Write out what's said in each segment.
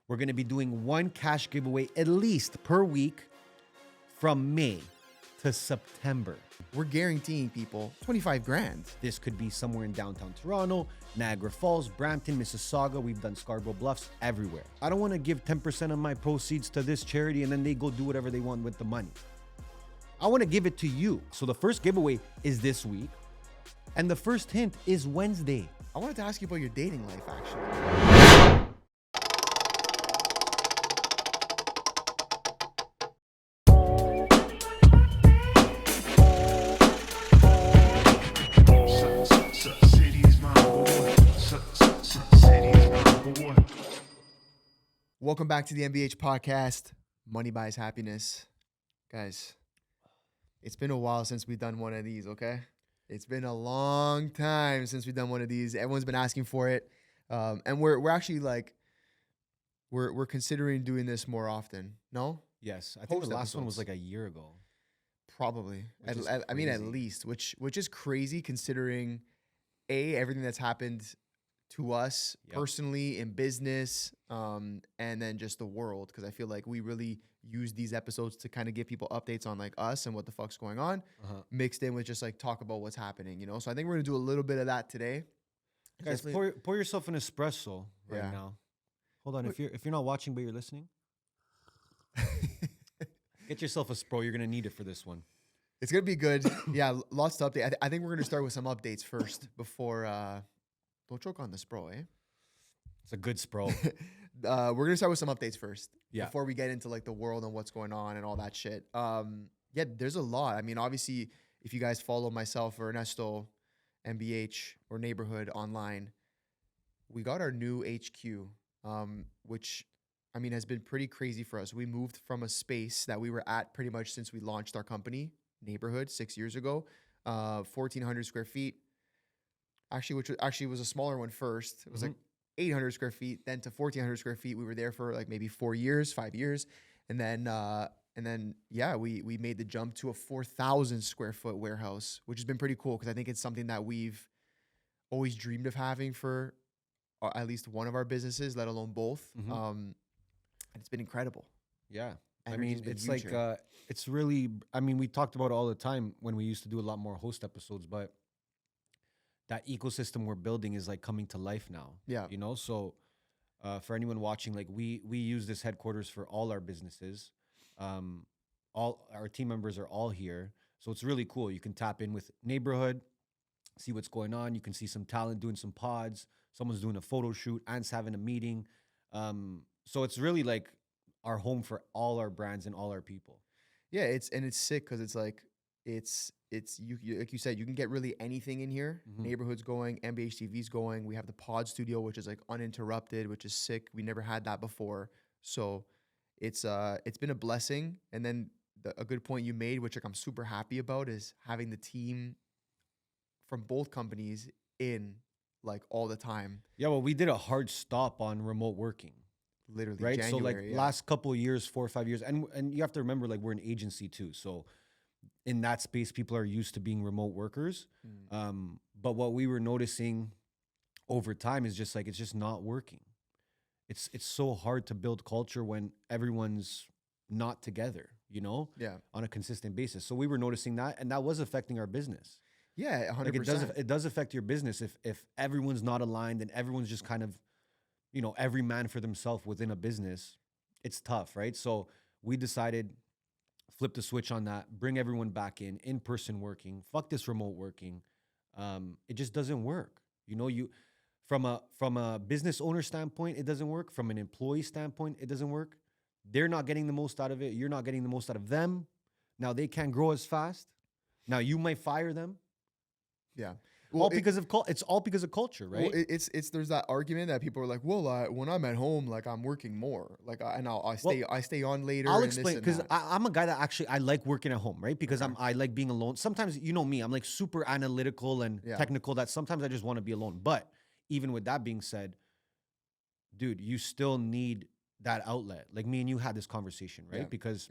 We're going to be doing one cash giveaway at least per week from May to September. We're guaranteeing people 25 grand. This could be somewhere in downtown Toronto, Niagara Falls, Brampton, Mississauga. We've done Scarborough Bluffs, everywhere. I don't want to give 10% of my proceeds to this charity and then they go do whatever they want with the money. I want to give it to you. So the first giveaway is this week. And the first hint is Wednesday. I wanted to ask you about your dating life, actually. Welcome back to the MBH podcast. Money buys happiness. Guys, it's been a while since we've done one of these, okay? It's been a long time since we've done one of these. Everyone's been asking for it. And we're actually like, we're considering doing this more often. No? Yes. I think the last one was like a year ago. Probably. I mean, at least, which is crazy considering everything that's happened to us personally in business, and then just the world. Because I feel like we really use these episodes to kind of give people updates on like us and what the fuck's going on, mixed in with just like talk about what's happening, you know? So I think we're gonna do a little bit of that today. Guys, pour yourself an espresso right now. Hold on, if you're not watching but you're listening, get yourself a spro. You're gonna need it for this one. It's gonna be good. Yeah, lots to update. I think we're gonna start with some updates first before. Don't choke on the spro, eh? It's a good spro. We're gonna start with some updates first, before we get into like the world and what's going on and all that shit. There's a lot. I mean, obviously, if you guys follow myself or Ernesto, MBH or Neighborhood online, we got our new HQ, which I mean has been pretty crazy for us. We moved from a space that we were at pretty much since we launched our company, Neighborhood, 6 years ago, 1,400 square feet. Actually, which was a smaller one first. It was like 800 square feet, then to 1,400 square feet. We were there for like maybe 5 years. And then, we made the jump to a 4,000 square foot warehouse, which has been pretty cool because I think it's something that we've always dreamed of having for at least one of our businesses, let alone both. And it's been incredible. Yeah. Energy's it's like, it's really, we talked about it all the time when we used to do a lot more host episodes, but that ecosystem we're building is like coming to life now. Yeah. You know, so for anyone watching, like we use this headquarters for all our businesses. All our team members are all here. So it's really cool. You can tap in with Neighborhood, see what's going on. You can see some talent doing some pods. Someone's doing a photo shoot. Ant's having a meeting. So it's really like our home for all our brands and all our people. Yeah, it's sick because it's like you like you said, you can get really anything in here. Neighborhood's going, MBH TV's going. We have the pod studio, which is like uninterrupted, which is sick. We never had that before, so it's been a blessing. And then a good point you made, which like I'm super happy about, is having the team from both companies in like all the time. Yeah, well, we did a hard stop on remote working. Literally, right? January, so like last couple of years, 4 or 5 years, and you have to remember, like, we're an agency too. So in that space, people are used to being remote workers. But what we were noticing over time is just like, it's just not working. It's so hard to build culture when everyone's not together, you know, on a consistent basis. So we were noticing that, and that was affecting our business. Yeah, 100%. Like it does affect your business if everyone's not aligned and everyone's just kind of, you know, every man for themselves within a business. It's tough, right? So we decided, flip the switch on that, bring everyone back in-person working, fuck this remote working. It just doesn't work. You know, from a business owner standpoint, it doesn't work. From an employee standpoint, it doesn't work. They're not getting the most out of it. You're not getting the most out of them. Now they can't grow as fast. Now you might fire them. Yeah. Well, it's all because of culture, right? Well, it's there's that argument that people are like, well, when I'm at home, like I'm working more, like I stay on later. I'll explain, because I'm a guy that actually I like working at home, right? Because I like being alone. Sometimes, you know me, I'm like super analytical and technical, that sometimes I just want to be alone. But even with that being said, dude, you still need that outlet. Like me and you had this conversation, right? Because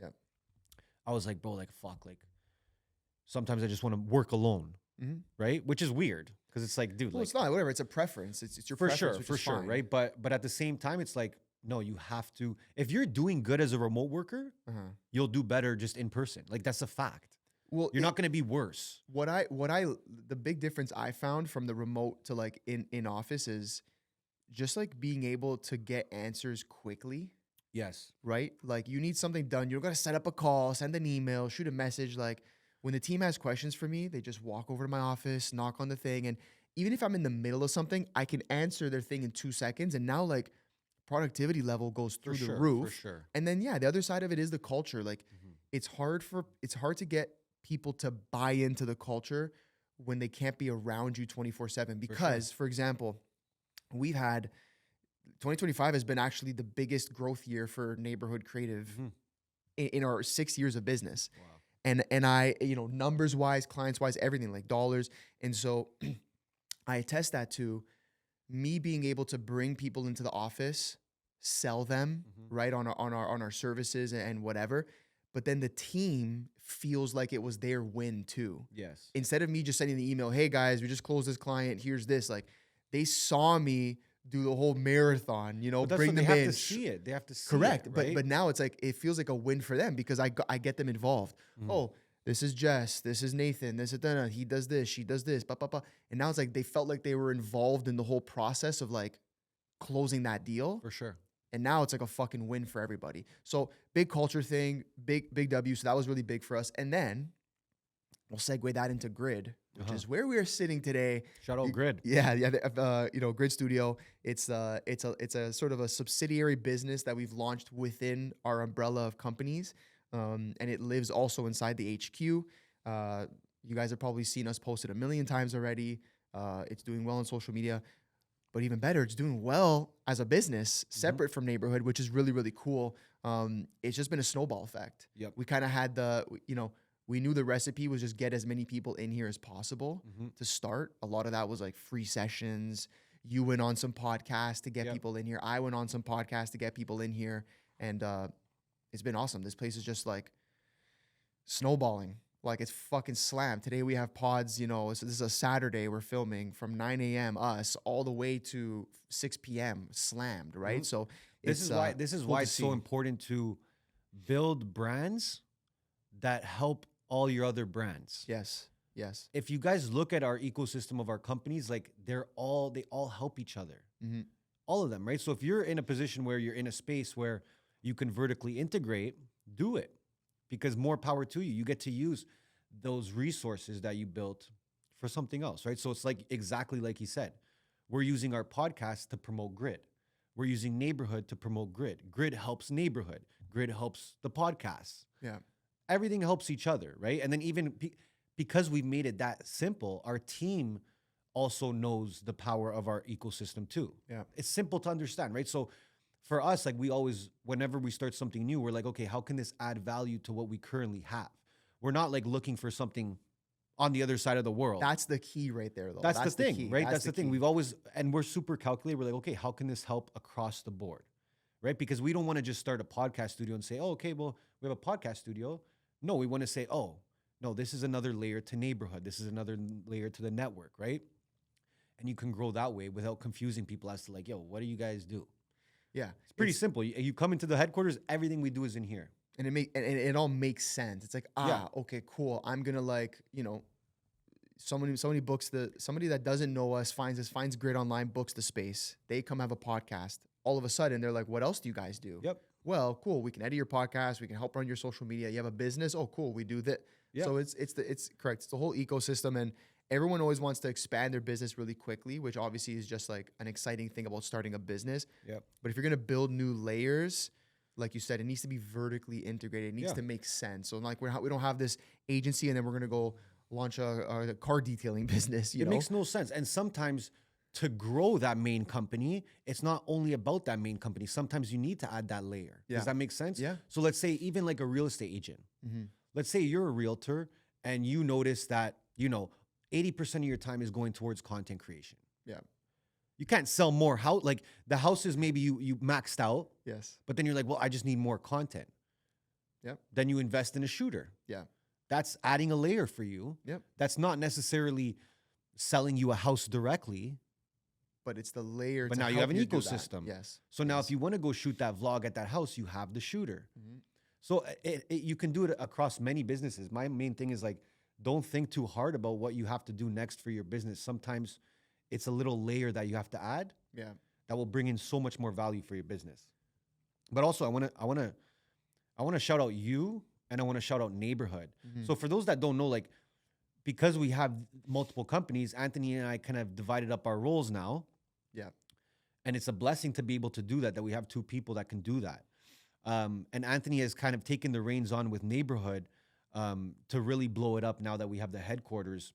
I was like, bro, like fuck, like sometimes I just want to work alone. Right, which is weird because it's like, dude, well, like, it's not, whatever. It's a preference. It's your preference, for sure, right? But at the same time, it's like, No, you have to. If you're doing good as a remote worker, you'll do better just in person. Like that's a fact. Well, You're not going to be worse. The big difference I found from the remote to like in office is just like being able to get answers quickly, Yes. right? Like you need something done, you don't got to set up a call, send an email, shoot a message. Like when the team has questions for me, they just walk over to my office, knock on the thing, and even if I'm in the middle of something, I can answer their thing in 2 seconds. And now like productivity level goes through the roof. For sure. And then yeah, the other side of it is the culture. Like Mhm. it's hard to get people to buy into the culture when they can't be around you 24/7 because for example, we've had 2025 has been actually the biggest growth year for neighborhood creative Mhm. in our 6 years of business. Wow. And I, numbers wise, clients wise, everything like dollars. And so I attest that to me being able to bring people into the office, sell them, Mhm. right, on our services and whatever. But then the team feels like it was their win too. Yes. Instead of me just sending the email, hey guys, we just closed this client, here's this. Like they saw me do the whole marathon, But that's bring what them they have in. to see it. They have to see Correct. it, right? But now it's like it feels like a win for them because I get them involved. Mhm. Oh, this is Jess, this is Nathan, this is Dana, he does this, she does this, blah, blah, blah. And now it's like they felt like they were involved in the whole process of like closing that deal. For sure. And now it's like a fucking win for everybody. So big culture thing, big W. So that was really big for us. And then we'll segue that into Grid, which is where we are sitting today. Shout out Grid. Yeah. Grid Studio. It's a sort of a subsidiary business that we've launched within our umbrella of companies, and it lives also inside the HQ. You guys have probably seen us post it a million times already. It's doing well on social media. But even better, it's doing well as a business, separate from neighborhood, which is really, really cool. It's just been a snowball effect. Yep. We kind of had we knew the recipe was just get as many people in here as possible to start. A lot of that was like free sessions. You went on some podcasts to get people in here. I went on some podcasts to get people in here. And it's been awesome. This place is just like snowballing. Like it's fucking slammed. Today we have pods, this is a Saturday. We're filming from 9 a.m. us all the way to 6 p.m. slammed, right? So this is why it's so important to build brands that help all your other brands. Yes. If you guys look at our ecosystem of our companies, like they all help each other. All of them, right? So if you're in a position where you're in a space where you can vertically integrate, do it. Because more power to you. You get to use those resources that you built for something else, right? So it's like exactly like he said. We're using our podcast to promote Grid. We're using neighborhood to promote Grid. Grid helps neighborhood. Grid helps the podcast. Yeah. Everything helps each other, right? And then even because we've made it that simple, our team also knows the power of our ecosystem too. Yeah. It's simple to understand, right? So for us, like we always, whenever we start something new, we're like, okay, how can this add value to what we currently have? We're not like looking for something on the other side of the world. That's the key right there, though. That's the thing, key. right? That's the thing. We've always, and we're super calculated. We're like, okay, how can this help across the board, right? Because we don't want to just start a podcast studio and say, oh, okay, well, we have a podcast studio. No, we want to say, oh, no, this is another layer to neighborhood. This is another layer to the network, right? And you can grow that way without confusing people as to like, yo, what do you guys do? Yeah, it's pretty simple. You come into the headquarters, everything we do is in here, and it all makes sense. It's like okay, cool. I'm gonna somebody books somebody that doesn't know us finds Grid online, books the space. They come have a podcast. All of a sudden, they're like, "What else do you guys do?" Yep. Well, cool. We can edit your podcast. We can help run your social media. You have a business. Oh, cool. We do that. Yep. So it's correct. It's the whole ecosystem and. Everyone always wants to expand their business really quickly, which obviously is just like an exciting thing about starting a business. Yep. But if you're going to build new layers, like you said, it needs to be vertically integrated. It needs to make sense. So like we don't have this agency and then we're going to go launch a car detailing business. It makes no sense. And sometimes to grow that main company, it's not only about that main company. Sometimes you need to add that layer. Yeah. Does that make sense? Yeah. So let's say even like a real estate agent. Let's say you're a realtor and you notice that, 80% of your time is going towards content creation. Yeah. You can't sell more house. Like the houses, maybe you maxed out. Yes. But then you're like, well, I just need more content. Yep. Then you invest in a shooter. Yeah. That's adding a layer for you. Yep. That's not necessarily selling you a house directly, but it's the layer. But to now you help have an do that. ecosystem. Yes. So now Yes. if you want to go shoot that vlog at that house, you have the shooter. Mhm. So you can do it across many businesses. My main thing is like, don't think too hard about what you have to do next for your business. Sometimes it's a little layer that you have to add Yeah. that will bring in so much more value for your business. But also, I want to shout out you, and I want to shout out Neighborhood. Mhm. So for those that don't know, like, because we have multiple companies, Anthony and I kind of divided up our roles now. Yeah. And it's a blessing to be able to do that we have two people that can do that. And Anthony has kind of taken the reins on with Neighborhood to really blow it up now that we have the headquarters.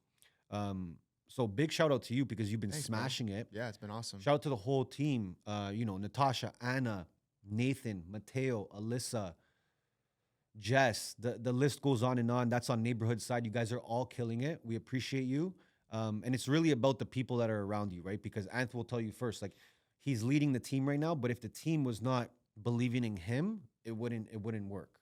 So big shout out to you because you've been Thanks, bro. smashing it. Yeah, it's been awesome. Shout out to the whole team. Natasha, Anna, Nathan, Mateo, Alyssa, Jess. The list goes on and on. That's on Neighborhood side. You guys are all killing it. We appreciate you. And it's really about the people that are around you, right? Because Anth will tell you first, like, he's leading the team right now, but if the team was not believing in him, it wouldn't work.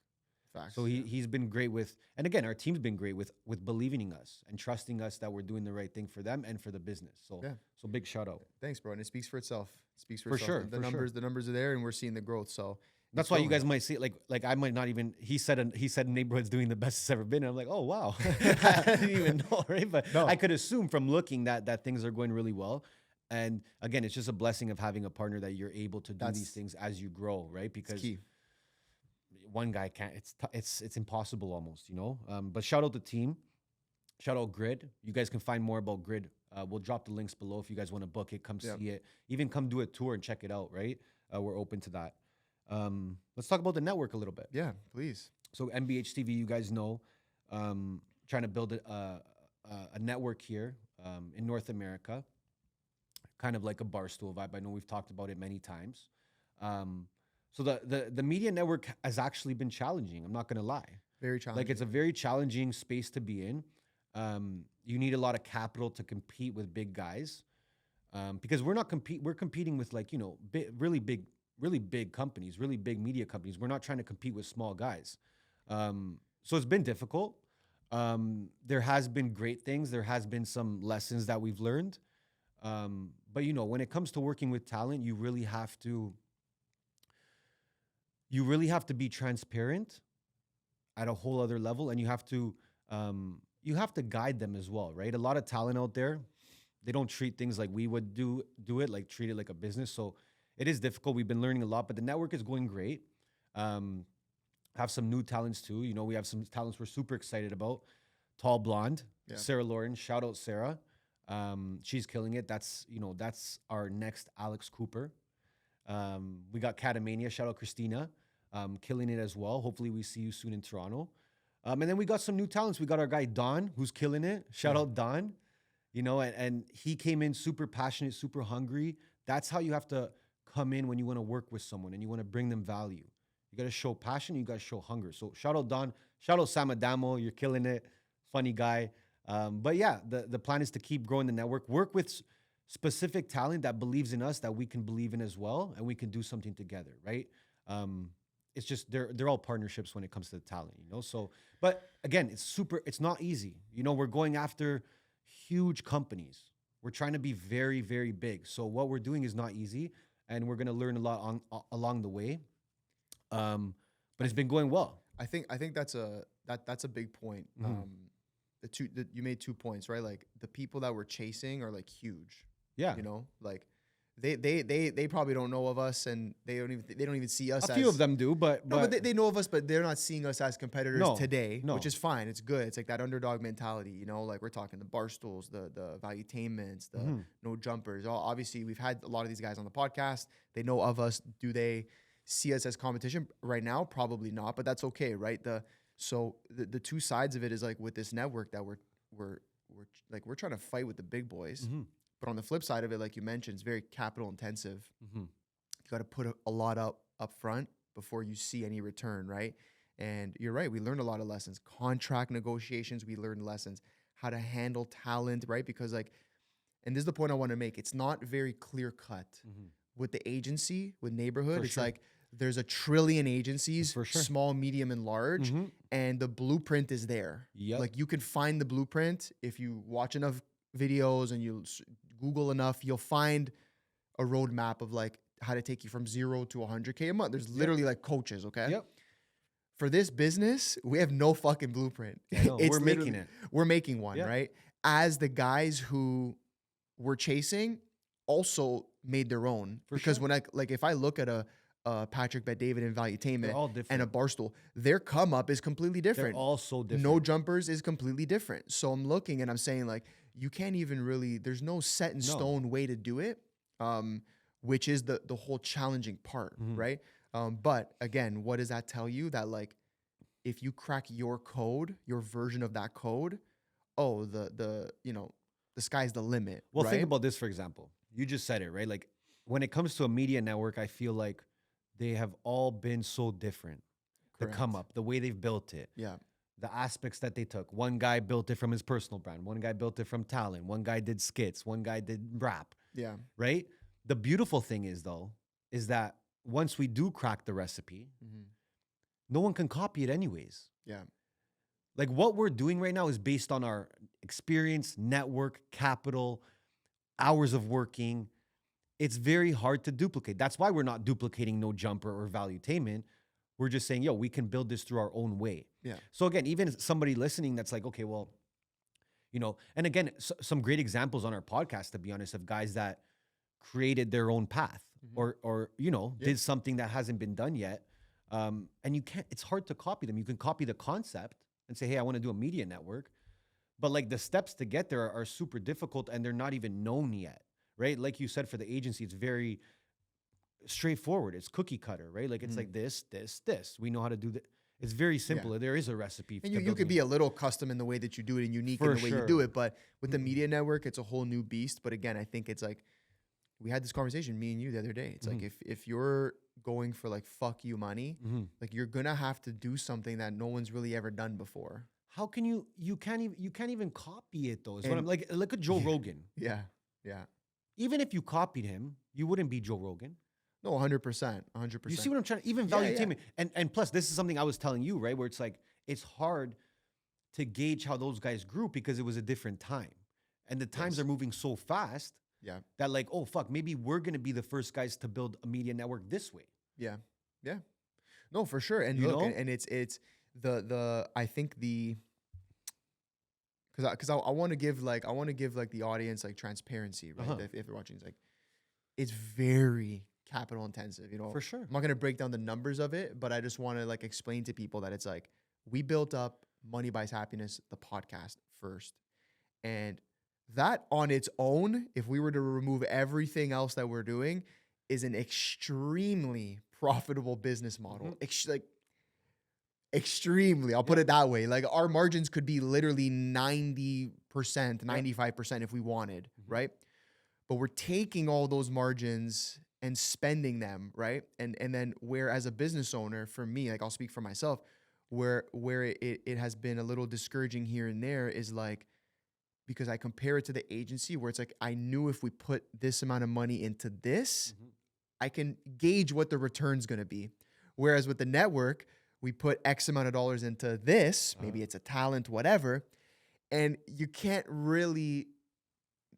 Facts. So he's been great with, and again, our team's been great with believing in us and trusting us that we're doing the right thing for them and for the business. So Yeah. so big shout out. Thanks, bro. And it speaks for itself. It speaks for For itself. sure, The for sure. numbers are there, and we're seeing the growth. So That's it's why you going. guys might see it, like I might not even. He said Neighborhood's doing the best it's ever been. And I'm like, oh wow, I didn't even know, right? But No. I could assume from looking that things are going really well. And again, it's just a blessing of having a partner that you're able to do That's- these things as you grow, right? It's Because key. one guy can't. It's impossible almost, But shout out the team. Shout out Grid. You guys can find more about Grid. We'll drop the links below if you guys want to book it. Come Yeah. see it. Even come do a tour and check it out. Right? We're open to that. Let's talk about the network a little bit. Yeah, please. So MBH TV, you guys know, trying to build a network here in North America, kind of like a Barstool vibe. I know we've talked about it many times. So the media network has actually been challenging. I'm not going to lie. Very challenging. Like, it's a very challenging space to be in. You need a lot of capital to compete with big guys, because we're competing with, like, really big companies, really big media companies. We're not trying to compete with small guys. So it's been difficult. There has been great things. There has been some lessons that we've learned. But when it comes to working with talent, you really have to be transparent at a whole other level, and you have to guide them as well, right? A lot of talent out there, they don't treat things like we would do it, like treat it like a business. So it is difficult. We've been learning a lot, but the network is going great. Have some new talents too. We have some talents we're super excited about. Tall blonde, Yeah. Sarah Lauren. Shout out Sarah. She's killing it. That's our next Alex Cooper. We got Catamania. Shout out Christina. Killing it as well. Hopefully we see you soon in Toronto. And then we got some new talents. We got our guy Don, who's killing it. Shout out Don. And he came in super passionate, super hungry. That's how you have to come in when you want to work with someone and you want to bring them value. You got to show passion. You got to show hunger. So shout out Don. Shout out Sam Adamo. You're killing it. Funny guy. But yeah, the plan is to keep growing the network. Work with specific talent that believes in us, that we can believe in as well, and we can do something together, right? It's just they're all partnerships when it comes to the talent, So, but again, it's not easy. We're going after huge companies. We're trying to be very, very big. So what we're doing is not easy, and we're gonna learn a lot along the way. But it's been going well. I think that's a big point. You made 2 points, right? Like, the people that we're chasing are, like, huge. Yeah. Like, they probably don't know of us, and they don't even see us. A few as, of them do, but they know of us, but they're not seeing us as competitors today, no. which is fine. It's good. It's like that underdog mentality, like, we're talking the Barstools, the Valuetainments, the No Jumpers. Obviously, we've had a lot of these guys on the podcast. They know of us. Do they see us as competition right now? Probably not, but that's okay, right? So the two sides of it is, like, with this network that we're trying to fight with the big boys. But on the flip side of it, like you mentioned, it's very capital intensive. You got to put a lot up front before you see any return, right? And you're right. We learned a lot of lessons. Contract negotiations, we learned lessons. How to handle talent, right? Because, like, and this is the point I want to make. It's not very clear cut. With the agency, with Neighborhood, it's like there's a trillion agencies, small, medium, and large, and the blueprint is there. Yep. Like, you can find the blueprint if you watch enough videos and you Google enough. You'll find a roadmap of like how to take you from 0 to 100K a month. There's literally like coaches, okay? Yep. For this business, we have no fucking blueprint. Yeah, no, we're making it. We're making one, Yeah. right? As the guys who we're chasing also made their own. For because sure. when if I look at a Patrick Bet David and They're Valuetainment all different. and a Barstool, their come up is completely They're different. all so different. No jumpers is completely different. So I'm looking and I'm saying like, you can't even really, there's no set in stone way to do it, which is the whole challenging part, right? But again, what does that tell you? That like, if you crack your code, your version of that code, oh, the sky's the limit. Well, right? think about this, for example. You just said it, right? Like when it comes to a media network, I feel like they have all been so different. Correct. The come up, the way they've built it, Yeah. the aspects that they took. One guy built it from his personal brand. One guy built it from talent. One guy did skits. One guy did rap. Yeah. Right? The beautiful thing is, though, is that once we do crack the recipe, no one can copy it anyways. Yeah. Like what we're doing right now is based on our experience, network, capital, hours of working. It's very hard to duplicate. That's why we're not duplicating No Jumper or Valuetainment. We're just saying, yo, we can build this through our own way. Yeah. So again, even somebody listening that's like, okay, well, and again, some great examples on our podcast, to be honest, of guys that created their own path or did something that hasn't been done yet. And it's hard to copy them. You can copy the concept and say, hey, I want to do a media network. But like the steps to get there are super difficult and they're not even known yet, right? Like you said, for the agency, it's very straightforward. It's cookie cutter, right? Like it's like this. We know how to do that. It's very simple. There is a recipe. And you could be a little custom in the way that you do it and unique in the way you do it. But with the media network, it's a whole new beast. But again, I think it's like, we had this conversation, me and you, the other day. It's like, if you're going for like fuck you money, like you're gonna have to do something that no one's really ever done before. How can you can't even copy it though. Is what I'm like. Look at Joe Rogan. Yeah. Even if you copied him, you wouldn't be Joe Rogan. No, 100%, 100%. You see what I'm trying to, even Valuetainment. And plus, this is something I was telling you, right? Where it's like, it's hard to gauge how those guys grew because it was a different time. And the times are moving so fast that like, oh, fuck, maybe we're going to be the first guys to build a media network this way. Yeah. No, for sure. And look, and it's I think because I want to give the audience like transparency, right? If they're watching, it's like, it's very capital intensive, For sure. I'm not going to break down the numbers of it, but I just want to like explain to people that it's like, we built up Money Buys Happiness, the podcast first. And that on its own, if we were to remove everything else that we're doing, is an extremely profitable business model. Extremely, I'll put it that way. Like our margins could be literally 90%, 95% if we wanted, right? But we're taking all those margins and spending them, right? And then where as a business owner, for me, like I'll speak for myself, where it has been a little discouraging here and there is like, because I compare it to the agency where it's like, I knew if we put this amount of money into this, I can gauge what the return's gonna be. Whereas with the network, we put X amount of dollars into this, maybe it's a talent, whatever, and you can't really.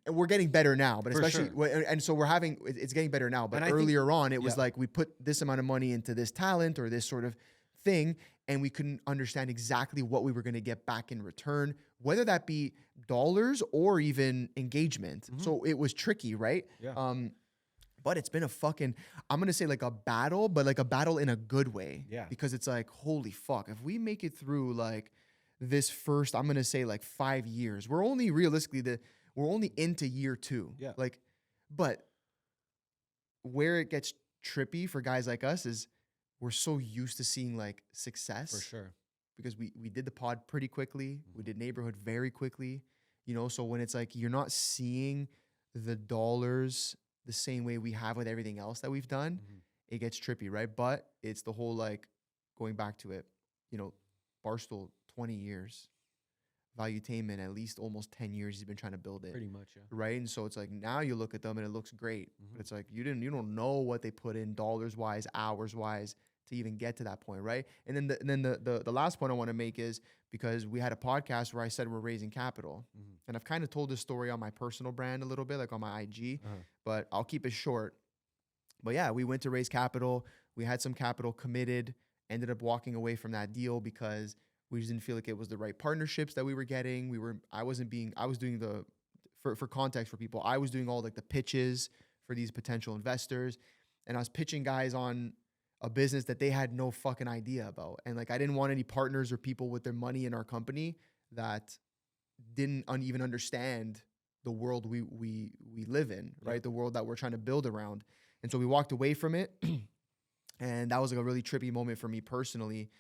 And we're getting better now, but especially, and so it's getting better now. But earlier on, it was like we put this amount of money into this talent or this sort of thing, and we couldn't understand exactly what we were going to get back in return, whether that be dollars or even engagement. So it was tricky, right? Yeah. But it's been I'm going to say like a battle, but like a battle in a good way. Yeah. Because it's like, holy fuck, if we make it through like this first, I'm going to say like 5 years, we're only realistically we're only into year 2. Yeah. Like, but where it gets trippy for guys like us is we're so used to seeing like success. For sure. Because we did the pod pretty quickly. We did neighborhood very quickly. So when it's like you're not seeing the dollars the same way we have with everything else that we've done, it gets trippy, right? But it's the whole like going back to it, Barstool, 20 years. Valuetainment, at least almost 10 years he's been trying to build it. Pretty much, yeah. Right? And so it's like now you look at them and it looks great. But it's like you don't know what they put in dollars wise, hours wise to even get to that point, right? And then the last point I want to make is because we had a podcast where I said we're raising capital. And I've kind of told this story on my personal brand a little bit, like on my IG, but I'll keep it short. But yeah, we went to raise capital. We had some capital committed, ended up walking away from that deal because we just didn't feel like it was the right partnerships that we were getting. I was doing for context for people, I was doing all like the pitches for these potential investors, and I was pitching guys on a business that they had no fucking idea about. And like, I didn't want any partners or people with their money in our company that didn't even understand the world we live in, right? Yep. The world that we're trying to build around. And so we walked away from it. And that was like a really trippy moment for me personally,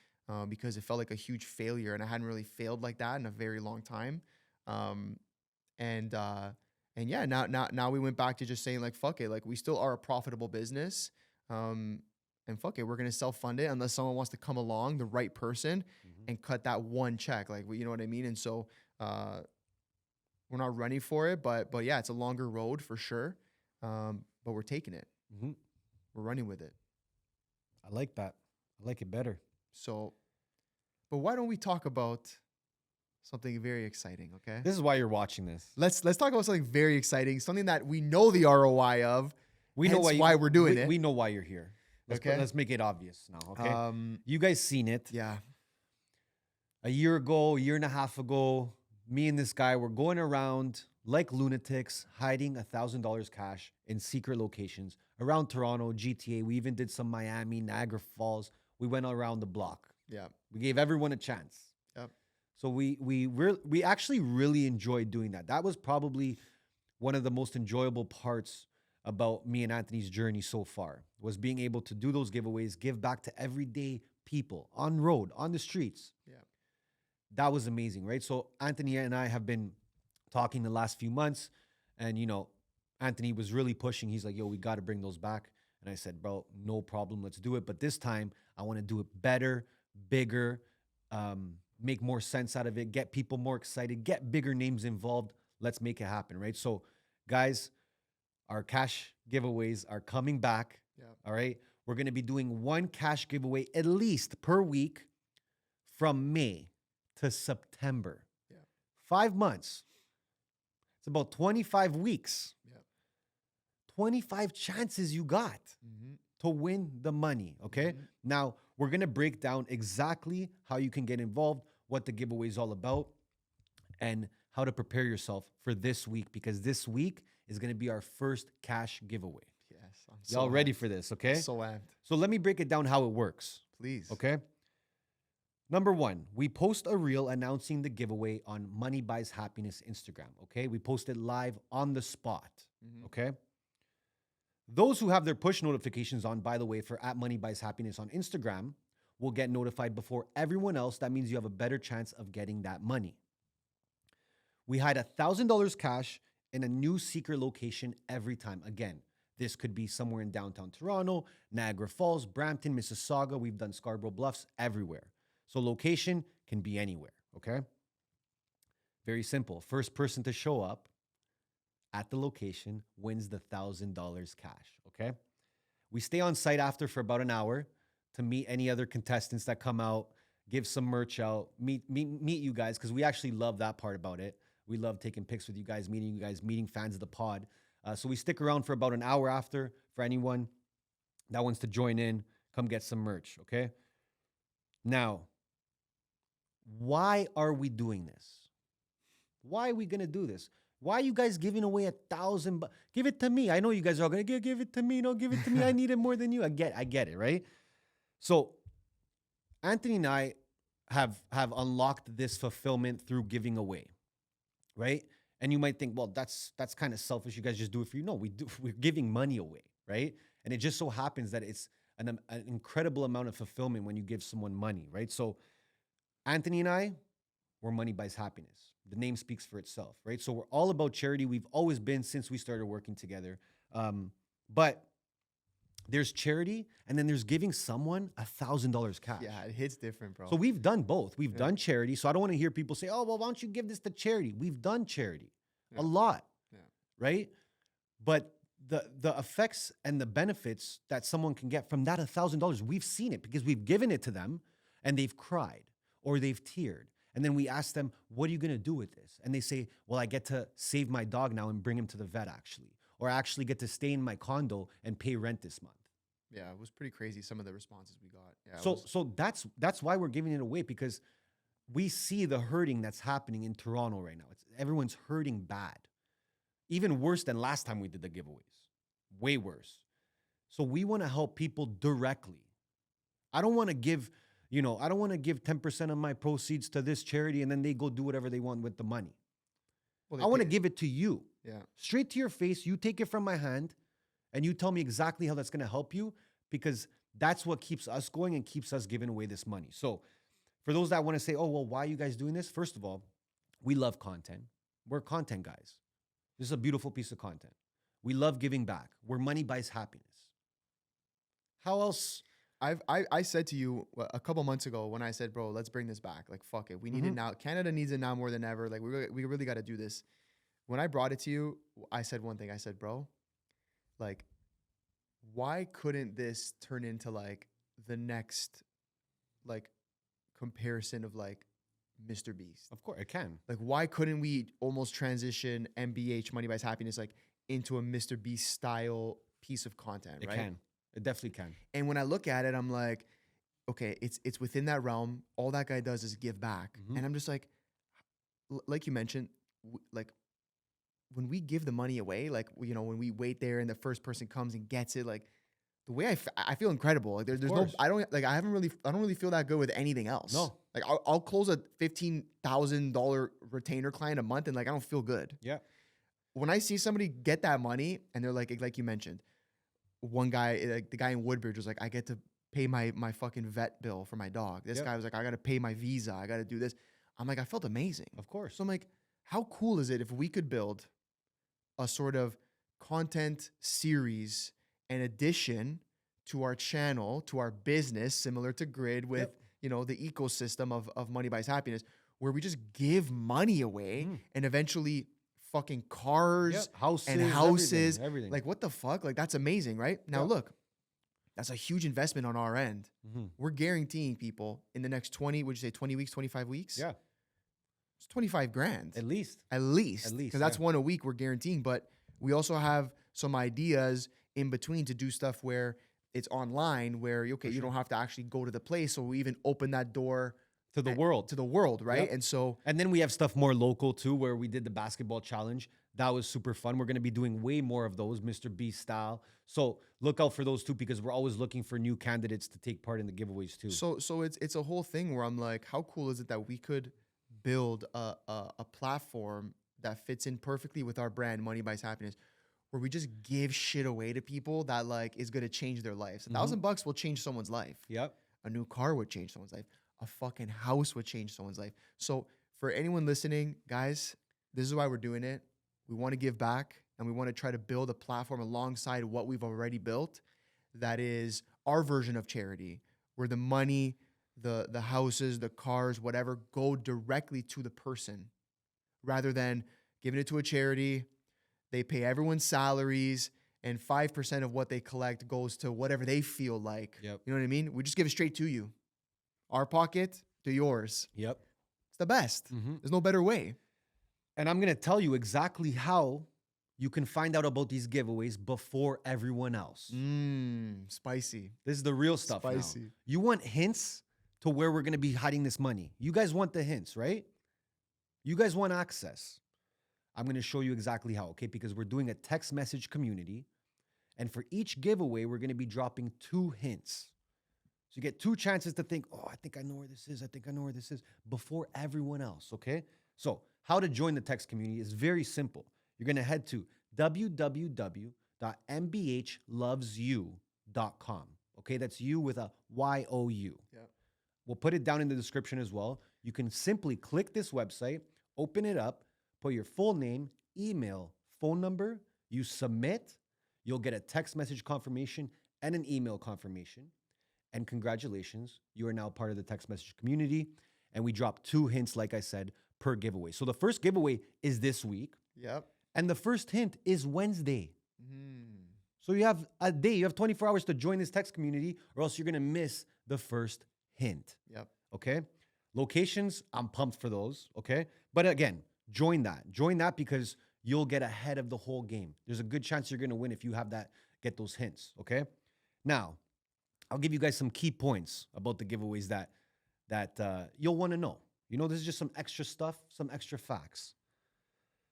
because it felt like a huge failure, and I hadn't really failed like that in a very long time. Um, and yeah, now we went back to just saying like, fuck it, like we still are a profitable business, and fuck it, we're gonna self fund it unless someone wants to come along, the right person, and cut that one check, like, you know what I mean? And so we're not running for it, but yeah, it's a longer road for sure, but we're taking it, Mm-hmm. we're running with it. I like that. I like it better. So, but why don't we talk about something very exciting? Okay, This is why you're watching this. let's talk about something very exciting, something that we know the ROI of. We know hence why we're doing we, it. We know why you're here. Okay. Let's make it obvious now. Okay. Um, You guys seen it. yeah, A year ago, a year and a half ago, me and this guy were going around like lunatics, hiding $1,000 cash in secret locations around Toronto, GTA. We even did some Miami, Niagara Falls. We went around the block. yeah, We gave everyone a chance. yep, So we actually really enjoyed doing that. That was probably one of the most enjoyable parts about me and Anthony's journey so far, was being able to do those giveaways, give back to everyday people on road, on the streets. yeah, That was amazing, right? So Anthony and I have been talking the last few months, and Anthony was really pushing. He's like, yo, we got to bring those back. And I said, bro, no problem, let's do it. But this time I want to do it better, bigger, make more sense out of it, get people more excited, get bigger names involved. Let's make it happen, right? So guys, our cash giveaways are coming back. yeah, All right. We're going to be doing one cash giveaway at least per week from May to September. yeah, 5 months. It's about 25 weeks. yeah. 25 chances you got Mm-hmm. to win the money. Okay. Mhm. Now we're going to break down exactly how you can get involved, what the giveaway is all about, and how to prepare yourself for this week, because this week is going to be our first cash giveaway. Yes, I'm Y'all ready for this? Okay. So amped. So let me break it down how it works. Please. Okay. Number one, we post a reel announcing the giveaway on Money Buys Happiness Instagram. Okay. We post it live on the spot. Mhm. Okay. Those who have their push notifications on, by the way, for @MoneyBuysHappiness on Instagram, will get notified before everyone else. That means you have a better chance of getting that money. We hide $1,000 cash in a new secret location every time. Again, this could be somewhere in downtown Toronto, Niagara Falls, Brampton, Mississauga. We've done Scarborough Bluffs, everywhere. So location can be anywhere, okay? Very simple. First person to show up at the location wins the $1,000 cash, okay? We stay on site after for about an hour to meet any other contestants that come out, give some merch out, meet you guys, because we actually love that part about it. We love taking pics with you guys, meeting fans of the pod. So we stick around for about an hour after for anyone that wants to join in, come get some merch, okay? Now, why are we doing this? Why are we gonna do this? Why are you guys giving away $1,000? Give it to me. I know you guys are all gonna give it to me. No, give it to me. I need it more than you. I get it, right? So Anthony and I have unlocked this fulfillment through giving away, right? And you might think, well, that's kind of selfish. You guys just do it for you. No, we're giving money away, right? And it just so happens that it's an incredible amount of fulfillment when you give someone money, right? So Anthony and I, we're Money Buys Happiness. The name speaks for itself, right? So we're all about charity. We've always been since we started working together. But there's charity, and then there's giving someone $1,000 cash. Yeah, it hits different, bro. So we've done both. We've done charity. So I don't want to hear people say, oh, well, why don't you give this to charity? We've done charity a lot, right? But the effects and the benefits that someone can get from that $1,000, we've seen it because we've given it to them and they've cried or they've teared. And then we ask them, what are you going to do with this? And they say, well, I get to save my dog now and bring him to the vet, actually. or I actually get to stay in my condo and pay rent this month. Yeah, it was pretty crazy, some of the responses we got. Yeah, it So was- so that's why we're giving it away, because we see the hurting that's happening in Toronto right now. Everyone's hurting bad. Even worse than last time we did the giveaways. Way worse. So we want to help people directly. I don't want to give, I don't want to give 10% of my proceeds to this charity and then they go do whatever they want with the money. well, they I want to pay- give it to you. Yeah. Straight to your face. You take it from my hand and you tell me exactly how that's going to help you, because that's what keeps us going and keeps us giving away this money. So for those that want to say, oh, well, why are you guys doing this? First of all, we love content. We're content guys. This is a beautiful piece of content. We love giving back. Where money buys happiness. How else? I said to you a couple months ago when I said, bro, let's bring this back. Like, fuck it. We need it now. Canada needs it now more than ever. Like, we really got to do this. When I brought it to you, I said one thing. I said, bro, like, why couldn't this turn into like the next like comparison of like Mr. Beast? Of course, it can. Like, why couldn't we almost transition MBH, Money Buys Happiness, like into a Mr. Beast style piece of content, It right? can. It definitely can. And when I look at it, I'm like, okay, it's within that realm. All that guy does is give back. Mhm. And I'm just like you mentioned, like when we give the money away, like, when we wait there and the first person comes and gets it, like the way I feel incredible. Like there's no, course. I don't really feel that good with anything else. No. Like I'll close a $15,000 retainer client a month and like, I don't feel good. Yeah. When I see somebody get that money and they're like you mentioned, one guy, like the guy in Woodbridge was like, I get to pay my fucking vet bill for my dog. This Yep. guy was like, I got to pay my visa. I got to do this. I'm like, I felt amazing. Of course. So I'm like, how cool is it if we could build a sort of content series and addition to our channel, to our business, similar to Grid with, the ecosystem of Money Buys Happiness, where we just give money away and eventually fucking cars and houses. Everything. Like, what the fuck? Like, that's amazing, right? Now, look, that's a huge investment on our end. We're guaranteeing people in the next 20 weeks, 25 weeks? Yeah. It's 25 grand. At least. At least. Because that's yeah. one a week we're guaranteeing. But we also have some ideas in between to do stuff where it's online, where, okay, you don't have to actually go to the place. So we even open that door To the world. to the world, right? Yep. And so And then we have stuff more local too, where we did the basketball challenge. That was super fun. We're going to be doing way more of those, Mr. Beast style. So look out for those too, because we're always looking for new candidates to take part in the giveaways too. So it's a whole thing where I'm like, how cool is it that we could build a platform that fits in perfectly with our brand, Money Buys Happiness, where we just give shit away to people that like is gonna change their lives. $1,000 will change someone's life. Yep. A new car would change someone's life. A fucking house would change someone's life. So for anyone listening, guys, this is why we're doing it. We want to give back and we want to try to build a platform alongside what we've already built that is our version of charity, where the money, the houses, the cars, whatever, go directly to the person rather than giving it to a charity. They pay everyone's salaries and 5% of what they collect goes to whatever they feel like. Yep. You know what I mean? We just give it straight to you. Our pocket to yours. Yep. It's the best. There's no better way. And I'm going to tell you exactly how you can find out about these giveaways before everyone else. Spicy. This is the real stuff now. Spicy. You want hints to where we're going to be hiding this money. You guys want the hints, right? You guys want access. I'm going to show you exactly how, okay? Because we're doing a text message community. And for each giveaway, we're going to be dropping 2 hints. So you get 2 chances to think, oh, I think I know where this is. I think I know where this is before everyone else, okay? So how to join the text community is very simple. You're going to head to www.mbhlovesyou.com. Okay, that's you with a Y-O-U. Yep. We'll put it down in the description as well. You can simply click this website, open it up, put your full name, email, phone number, you submit, you'll get a text message confirmation and an email confirmation. And congratulations, you are now part of the text message community. And we drop 2 hints, like I said, per giveaway. So the first giveaway is this week. Yep. And the first hint is Wednesday. So you have a day, you have 24 hours to join this text community, or else you're going to miss the first hint. Yep. Okay? Locations, I'm pumped for those. Okay? But again, join that. Join that because you'll get ahead of the whole game. There's a good chance you're going to win if you get those hints, okay? Now, I'll give you guys some key points about the giveaways that you'll want to know. This is just some extra stuff, some extra facts.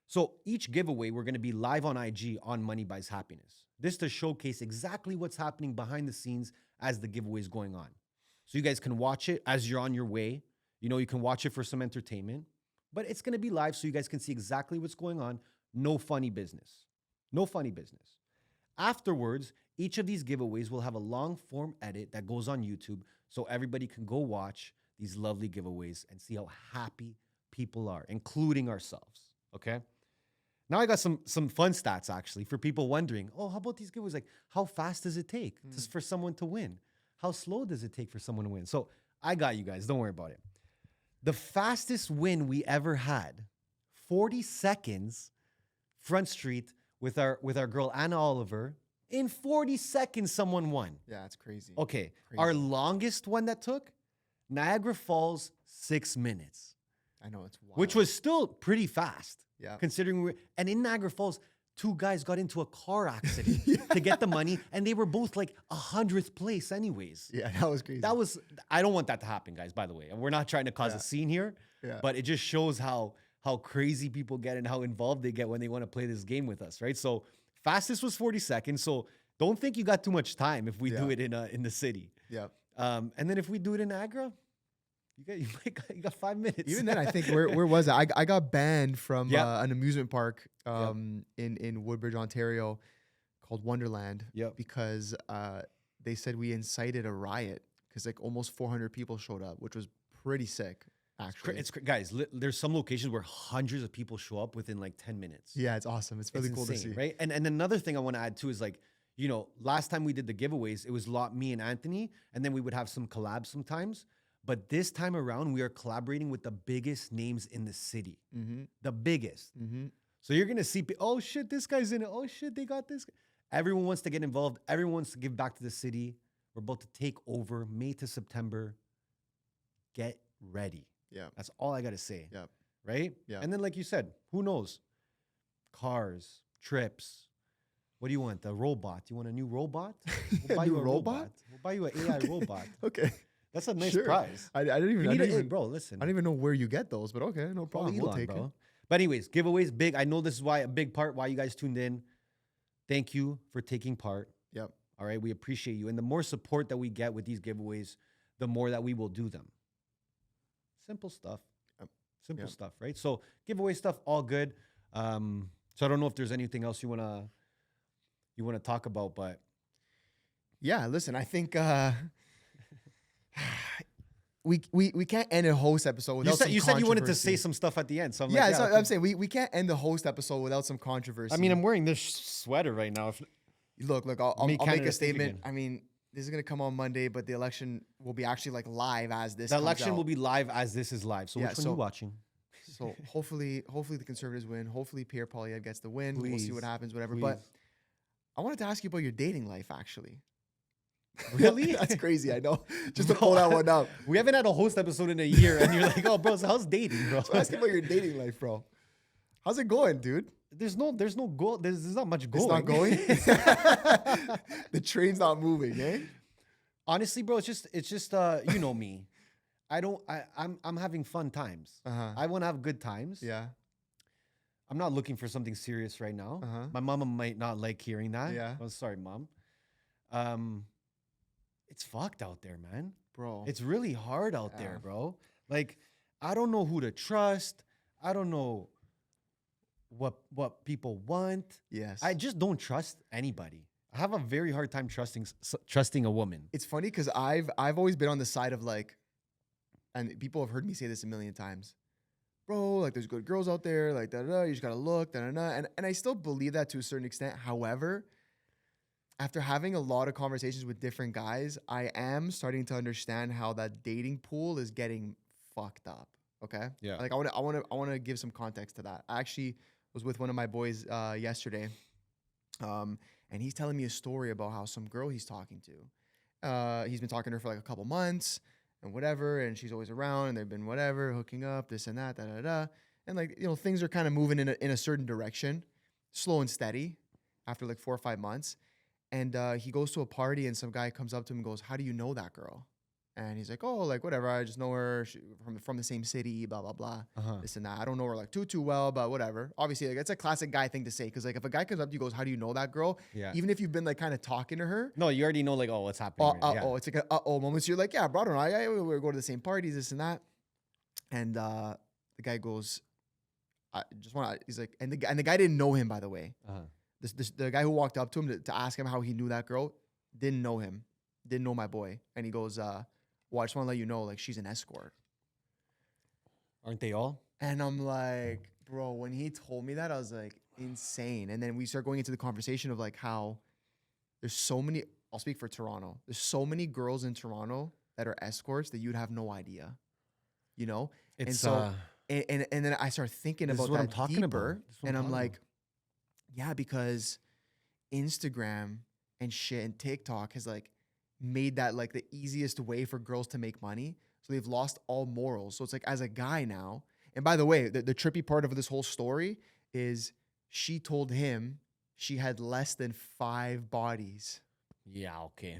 So each giveaway, we're going to be live on IG on Money Buys Happiness. This to showcase exactly what's happening behind the scenes as the giveaway is going on. So you guys can watch it as you're on your way. You can watch it for some entertainment, but it's going to be live so you guys can see exactly what's going on. No funny business. No funny business. Afterwards, each of these giveaways will have a long form edit that goes on YouTube so everybody can go watch these lovely giveaways and see how happy people are, including ourselves, okay? Now I got some fun stats, actually, for people wondering, how about these giveaways? Like, how fast does it take for someone to win? How slow does it take for someone to win? So I got you guys. Don't worry about it. The fastest win we ever had, 40 seconds, Front Street with our girl Anna Oliver. In 40 seconds, someone won. Yeah, it's crazy. Okay, Crazy. Our longest one that took, Niagara Falls, 6 minutes. I know, it's wild. Which was still pretty fast. Yeah. Considering and in Niagara Falls, 2 guys got into a car accident to get the money, and they were both like 100th place anyways. Yeah, that was crazy. I don't want that to happen, guys, by the way. And we're not trying to cause a scene here, but it just shows how crazy people get and how involved they get when they want to play this game with us, right? So fastest was 40 seconds. So don't think you got too much time if we do it in the city. Yeah. And then if we do it in Niagara, you got 5 minutes. Even then, I think where was it? I got banned from an amusement park in Woodbridge, Ontario, called Wonderland. Because they said we incited a riot because like almost 400 people showed up, which was pretty sick. Actually, Guys, there's some locations where hundreds of people show up within like 10 minutes. Yeah, it's awesome. It's really cool to see. Right? And another thing I want to add too is like, last time we did the giveaways, it was a lot me and Anthony, and then we would have some collabs sometimes. But this time around, we are collaborating with the biggest names in the city. The biggest. So you're going to see, oh shit, this guy's in it. Oh shit, they got this. Everyone wants to get involved. Everyone wants to give back to the city. We're about to take over May to September. Get ready. Yeah. That's all I got to say. Yeah. Right? Yeah. And then, like you said, who knows? Cars, trips. What do you want? A robot? You want a new robot? We'll buy you a robot? We'll buy you an AI robot. Okay. That's a nice prize. I didn't even, bro, listen. I don't even know where you get those, but okay, no problem. We'll take it. But anyways, giveaways, big. I know this is why a big part why you guys tuned in. Thank you for taking part. Yep. All right. We appreciate you. And the more support that we get with these giveaways, the more that we will do them. Simple stuff. Simple stuff, right? So giveaway stuff, all good. So I don't know if there's anything else you wanna talk about, but yeah, listen, I think we can't end a host episode without you said you wanted to say some stuff at the end. So I'm saying we can't end the host episode without some controversy. I mean, I'm wearing this sweater right now. Look, I'll make a statement. I mean, this is gonna come on Monday, but the election will be actually like live as this. The election will be live as this is live. So which one are you watching? So hopefully the Conservatives win. Hopefully Pierre Poilievre gets the win. We'll see what happens, whatever. Please. But I wanted to ask you about your dating life, actually. Really? That's crazy, I know. Just to pull that one up. We haven't had a host episode in a year, and you're like, oh, bro, so how's dating, bro? So ask about your dating life, bro. How's it going, dude? There's no goal. There's not much going. It's not going? The train's not moving, eh? Honestly, bro, it's just you know me. I'm having fun times. I want to have good times. Yeah. I'm not looking for something serious right now. My mama might not like hearing that. Yeah. I'm sorry, mom. It's fucked out there, man. Bro. It's really hard out there, bro. Like, I don't know who to trust. I don't know what people want. Yes. I just don't trust anybody. I have a very hard time trusting a woman. It's funny because I've always been on the side of like, and people have heard me say this a million times, bro, like there's good girls out there, like da-da-da, you just gotta look, da-da-da. And I still believe that to a certain extent. However, after having a lot of conversations with different guys, I am starting to understand how that dating pool is getting fucked up. Okay? Yeah. Like I wanna give some context to that. I actually was with one of my boys yesterday. And he's telling me a story about how some girl he's talking to, he's been talking to her for like a couple months and whatever, and she's always around, and they've been whatever, hooking up, this and that, da-da-da. And like, you know, things are kind of moving in a certain direction. slow and steady after like 4 or 5 months. And he goes to a party and some guy comes up to him and goes, "How do you know that girl?" And he's like, "Oh, like whatever. I just know her from the same city, blah, blah, blah. This and that. I don't know her like too well, but whatever." Obviously, like that's a classic guy thing to say. Cause like if a guy comes up to you and goes, "How do you know that girl?" Yeah. Even if you've been like kind of talking to her. No, you already know like, oh, what's happening. Right? Yeah. Oh, it's like a uh-oh moment. So you're like, "Yeah, bro, I don't know. We go to the same parties, this and that." And the guy goes, "I just want to," he's like, and the guy didn't know him, by the way. The guy who walked up to him to ask him how he knew that girl didn't know him, didn't know my boy. And he goes, "Well, I just want to let you know, like, she's an escort." Aren't they all? And I'm like, bro, when he told me that, I was like, insane. And then we start going into the conversation of like how there's so many, I'll speak for Toronto. There's so many girls in Toronto that are escorts that you'd have no idea, you know? It's and so, and then I start thinking this about is what that I'm talking deeper, about. This is what and I'm talking like, about. yeah, because Instagram and shit and TikTok has like made that like the easiest way for girls to make money. So they've lost all morals. So it's like as a guy now, and by the way, the trippy part of this whole story is she told him she had less than 5 bodies. Yeah, okay.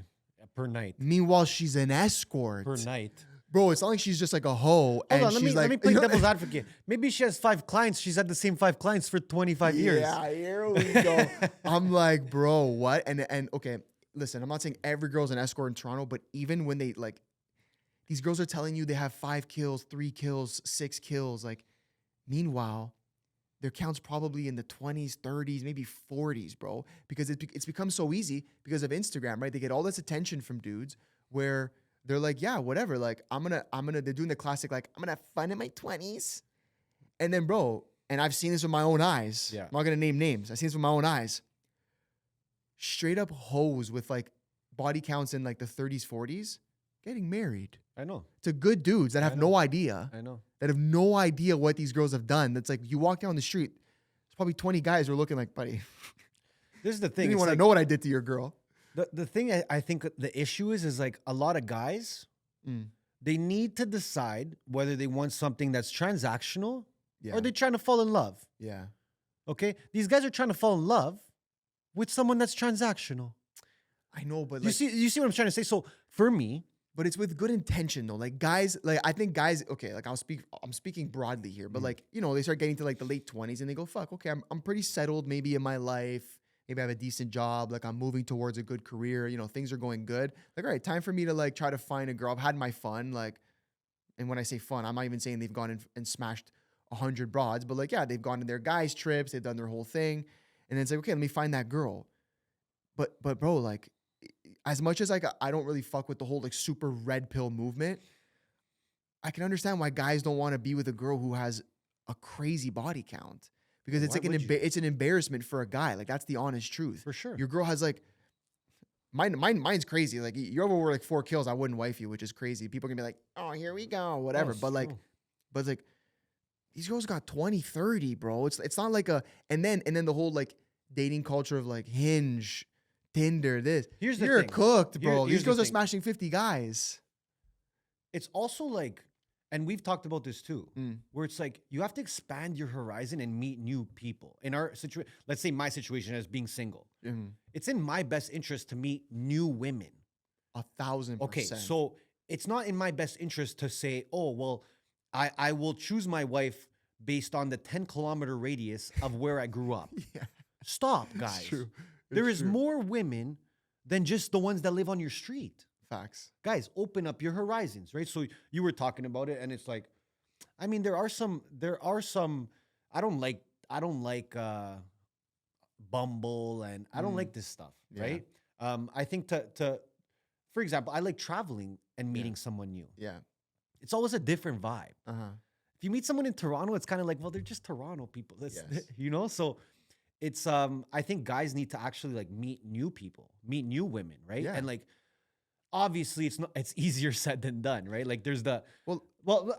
Per night. Meanwhile, she's an escort. Per night. Bro, it's not like she's just like a hoe. Hold on, she's let me like, play devil's advocate. Maybe she has 5 clients. She's had the same 5 clients for 25 years. Yeah, here we go. I'm like, bro, what? And okay, listen, I'm not saying every girl's an escort in Toronto, but even when they like, these girls are telling you they have 5 kills, 3 kills, 6 kills. Like, meanwhile, their count's probably in the 20s, 30s, maybe 40s, bro. Because it's become so easy because of Instagram, right? They get all this attention from dudes where they're like, yeah, whatever. Like, they're doing the classic, like, I'm gonna have fun in my 20s. And then, bro, and I've seen this with my own eyes. Yeah. I'm not gonna name names. I've seen this with my own eyes. Straight up hoes with like body counts in like the 30s, 40s, getting married I know. to good dudes that have no idea. I know. That have no idea what these girls have done. That's like, you walk down the street, there's probably 20 guys who are looking like, buddy, This is the you thing. didn't It's want to like, know what I did to your girl. the thing I think the issue is like a lot of guys, they need to decide whether they want something that's transactional Yeah. or they're trying to fall in love. Yeah. Okay? These guys are trying to fall in love with someone that's transactional. I know, but You like, see what I'm trying to say? So for me, but it's with good intention though. Like guys, like I think guys, okay, like I'm speaking broadly here, but like, you know, they start getting to like the late 20s and they go, fuck, okay, I'm pretty settled maybe in my life. Maybe I have a decent job. Like I'm moving towards a good career. You know, things are going good. Like, all right, time for me to like try to find a girl. I've had my fun. Like, and when I say fun, I'm not even saying they've gone and smashed 100 broads, but like, yeah, they've gone to their guys' trips. They've done their whole thing. And then it's like, okay, let me find that girl. But bro, like, as much as like I don't really fuck with the whole like super red pill movement, I can understand why guys don't want to be with a girl who has a crazy body count because it's Why like would you? it's an embarrassment for a guy. Like that's the honest truth. for sure. Your girl has like mine's crazy. Like you're over like 4 kills, I wouldn't wife you, which is crazy. People are gonna be like, oh, here we go, whatever. Yes, But like, true. but it's like these girls got 20, 30, bro. It's not like a and then the whole like dating culture of like Hinge, Tinder, this. Here's the You're thing. cooked, bro. Here's These the girls are thing. smashing 50 guys. It's also like, and we've talked about this too, Mm. where it's like you have to expand your horizon and meet new people. In our situation, let's say my situation as being single, it's in my best interest to meet new women. 1,000%. Okay, so it's not in my best interest to say, oh, well, I will choose my wife based on the 10-kilometer radius of where I grew up. yeah, Stop, guys. it's true. There It's is true. more women than just the ones that live on your street. Facts. Guys, open up your horizons, right? So you were talking about it, and it's like, I mean, there are some. I don't like Bumble, and I don't like this stuff, Yeah. right? I think for example, I like traveling and meeting someone new. Yeah. It's always a different vibe. Uh-huh. If you meet someone in Toronto, it's kind of like, well, they're just Toronto people. Yes. So it's I think guys need to actually like meet new people, meet new women, right? Yeah. And like obviously it's easier said than done, right? Like there's the Well,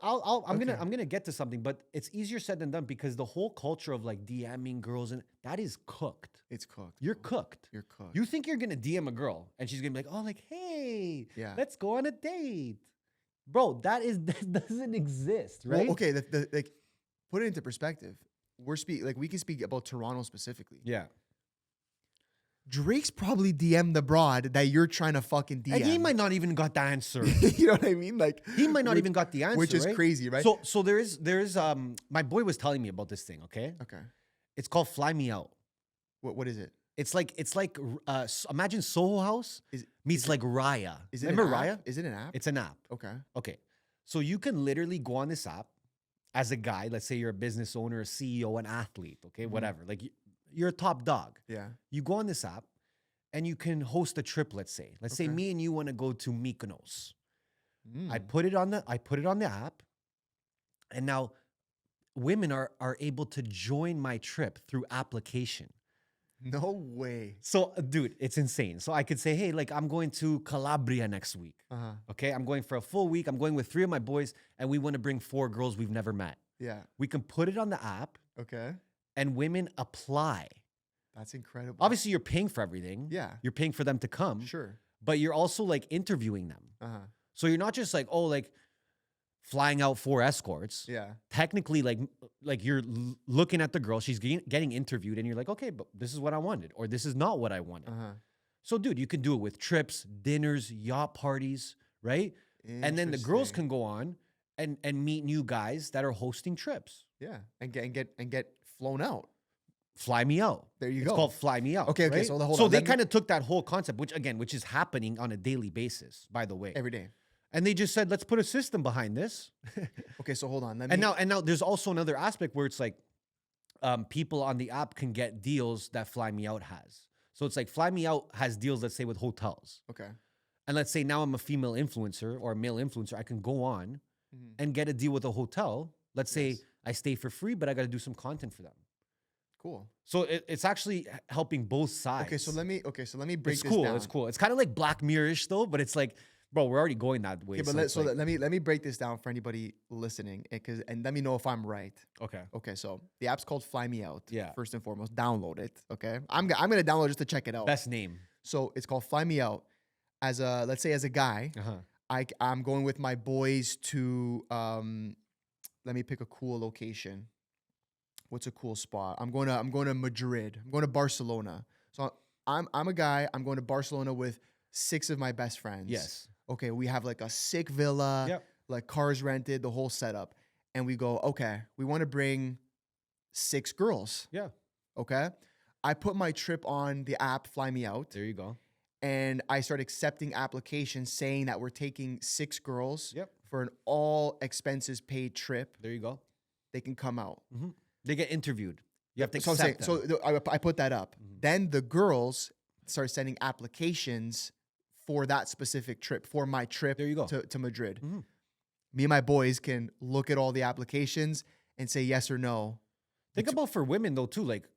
I'm Okay. gonna get to something, but it's easier said than done because the whole culture of like DMing girls and that is cooked. it's cooked. You're cooked. You're cooked. You think you're gonna DM a girl and she's gonna be like, oh, like, hey, Yeah. let's go on a date. Bro, that doesn't exist, right? Well, okay, like put it into perspective. we can speak about Toronto specifically. Yeah. Drake's probably DM'd the broad that you're trying to fucking DM. And he might not even got the answer. You know what I mean? Like He might not even got the answer, which is right? crazy, right? So there is my boy was telling me about this thing, okay? Okay. It's called Fly Me Out. What is it? It's like imagine Soho House meets like Raya. Is it Remember an Raya? app? Is it an app? It's an app. Okay. Okay. So you can literally go on this app as a guy, let's say you're a business owner, a CEO, an athlete, okay, whatever. Like you're a top dog. Yeah. You go on this app and you can host a trip, let's say. Let's say Okay. me and you want to go to Mykonos. Mm. I put it on the app, and now women are able to join my trip through application. No way. So, dude, it's insane. So I could say, hey, like I'm going to Calabria next week. Uh-huh. Okay, I'm going for a full week. I'm going with 3 of my boys, and we want to bring 4 girls we've never met. Yeah. We can put it on the app, Okay. and women apply. That's incredible. Obviously, you're paying for everything. Yeah. You're paying for them to come. Sure. But you're also like interviewing them. Uh-huh. So you're not just like, oh, like flying out 4 escorts. Yeah. Technically, like you're looking at the girl, she's getting interviewed, and you're like, okay, but this is what I wanted, or this is not what I wanted. Uh-huh. So, dude, you can do it with trips, dinners, yacht parties, right? And then the girls Interesting. can go on and meet new guys that are hosting trips. Yeah. And get flown out. Fly me out. There you It's go. called Fly Me Out. Okay, right? so hold so on. they Let me- kind of took that whole concept, which is happening on a daily basis, by the way. Every day. And they just said, let's put a system behind this. Okay, so hold on. And now there's also another aspect where it's like people on the app can get deals that Fly Me Out has. So it's like Fly Me Out has deals, let's say, with hotels. Okay. And let's say now I'm a female influencer or a male influencer. I can go on Mhm. and get a deal with a hotel. Let's say Yes. I stay for free, but I got to do some content for them. Cool. So it's actually helping both sides. Okay, so let me break It's this cool. down. It's cool. It's kind of like Black Mirror-ish though, but it's like, bro, we're already going that way. Okay, but it's like- let me break this down for anybody listening, and let me know if I'm right. okay. Okay, so the app's called Fly Me Out. Yeah. First and foremost, download it. Okay, I'm gonna download just to check it out. Best name. So it's called Fly Me Out. Let's say as a guy, Uh-huh. I'm going with my boys to let me pick a cool location. What's a cool spot? I'm going to Madrid. I'm going to Barcelona. So I'm a guy. I'm going to Barcelona with 6 of my best friends. Yes. Okay, we have like a sick villa, Yep. like cars rented, the whole setup. And we go, okay, we want to bring 6 girls. Yeah. Okay. I put my trip on the app Fly Me Out, There you go. and I start accepting applications saying that we're taking 6 girls Yep. for an all expenses paid trip. There you go. They can come out. They get interviewed. You have to So I'm saying, accept them. I put that up. Then the girls start sending applications for that specific trip, for my trip There you go. to Madrid. Mhm. Me and my boys can look at all the applications and say yes or no. Think about for women though too, like